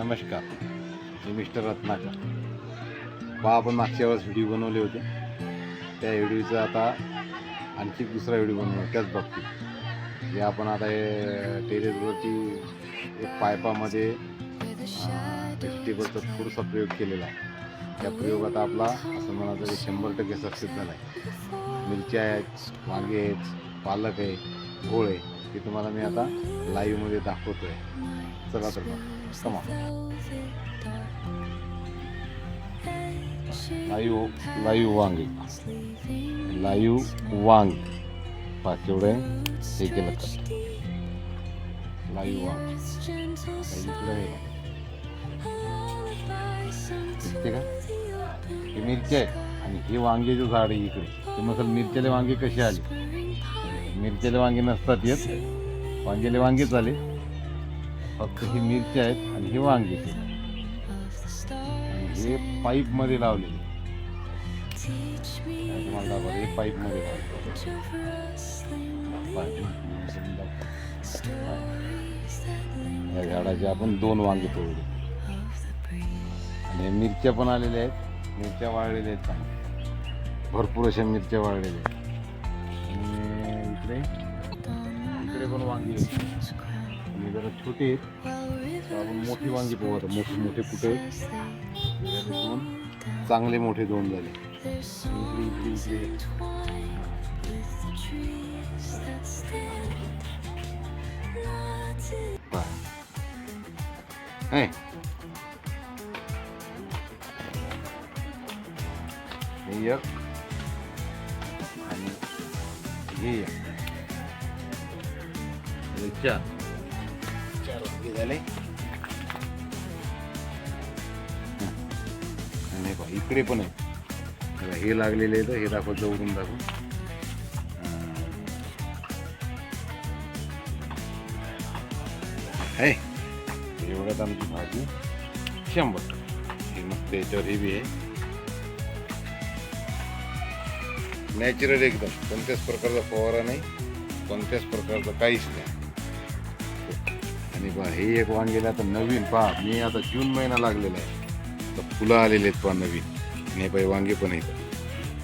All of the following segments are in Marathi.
नमस्कार, मी मिस्टर रत्नाकर. पहा, आपण मागच्या वेळेस व्हिडिओ बनवले होते. त्या व्हिडिओचा आता आणखी दुसरा व्हिडिओ बनवतो त्याच बाबतीत. जे आपण आता हे टेरेसवरती एक पाईपामध्ये व्हेजिटेबलचा थोडासा प्रयोग केलेला आहे. त्या प्रयोगात आपला असं म्हणायचं की 100% सक्सेस झाला आहे. मिरच्या आहेत, वांगे आहेत, पालक आहे, घोळ आहे. ते तुम्हाला मी आता लाईव्हमध्ये दाखवतो आहे. चला तर मग कमा लाईव्ह वांग पहा केवढं हे केलं का लाईव्ह वांग इकडे दिसते का? हे मिरची आहे आणि हे वांग्याचं झाड आहे इकडे. ते मसल मिरच्याले वांगे कसे आले? मिरच्याले वांगे नसतात येत, वांग्याले वांगेच आले. फक्त ही मिरच्या आहेत आणि हे वांगे. हे पाईप मध्ये लावलेले, तुम्हाला हे पाईप मध्ये लावले. या झाडाचे आपण 2 वांगे तोडले आणि मिरच्या पण आलेल्या आहेत. मिरच्या वाळलेल्या आहेत, चांगल्या भरपूर अशा मिरच्या वाळलेल्या आहेत. आणि इकडे पण वांगी आहेत. आणि जरा छोटे आहेत, आपण मोठी वांगी पाहू. आता मोठे कुठे दोन चांगले मोठे 2 झाले. एक आणि हे एक 4 वांगे झाले. आणि इकडे पण आहे, हे लागलेले आहे. तर हे दाखव, जवळून दाखव. आहे एवढ्यात आमची भाजी 100. हे मस्त याच्यावर हे बी आहे. नॅचरल एकदम, कोणत्याच प्रकारचा फवारा नाही, कोणत्याच प्रकारचं काहीच नाही. आणि पहा हे एक वांगेला आता नवीन. पहा, मी आता जून महिना लागलेला आहे, तर फुलं आलेले आहेत पहा नवीन. नाही पाहिजे वांगे पण आहेत.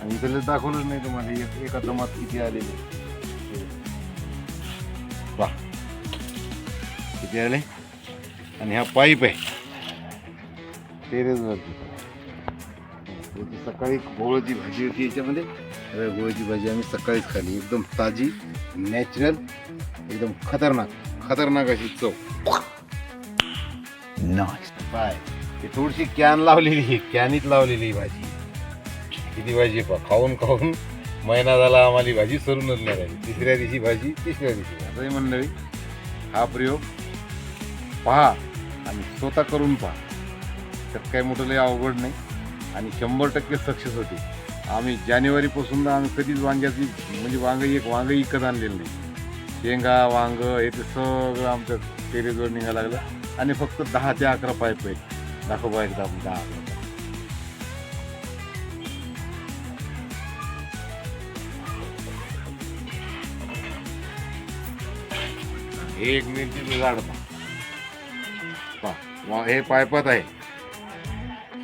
आणि इथं दाखवलंच नाही तुम्हाला एका जमात किती आलेले. पहा किती आले. आणि हा पाईप आहे टेरेसवरती. सकाळी घोळची भाजी होती याच्यामध्ये. घोळची भाजी आम्ही सकाळीच खाली, एकदम ताजी, नॅचरल, एकदम खतरनाक अशी चव. बाय ही थोडीशी कॅन लावलेली, कॅनीत लावलेली भाजी. किती भाजी पहा, खाऊन महिना झाला आम्हाला भाजी सरूनच नाही राहिली. तिसऱ्या दिवशी भाजी, तिसऱ्या दिवशी. असंही मंडळी, हा प्रयोग पहा आणि स्वतः करून पहा. त्यात काही मोठं लय अवघड नाही आणि 100% सक्सेस होते. आम्ही जानेवारीपासून आम्ही कधीच वांग्याची म्हणजे वांग विकत आणलेलं नाही. शेंगा, वांग हे ते सगळं आमचं टेरेसवर निघायला लागलं. आणि फक्त 10 ते 11 पाईप आहेत. दाखवा एकदा आपण 10. हे एक मिरचीचं झाड पहा, हे पाईपात आहे.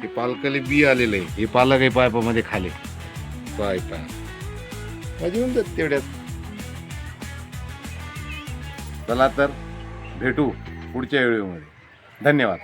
हे पालकाले बी आलेलं आहे. हे पालक आहे पाईपामध्ये खाली. पाईप माझी होऊन जात तेवढ्यात. चला तर भेटू पुढच्या व्हिडिओमध्ये. धन्यवाद.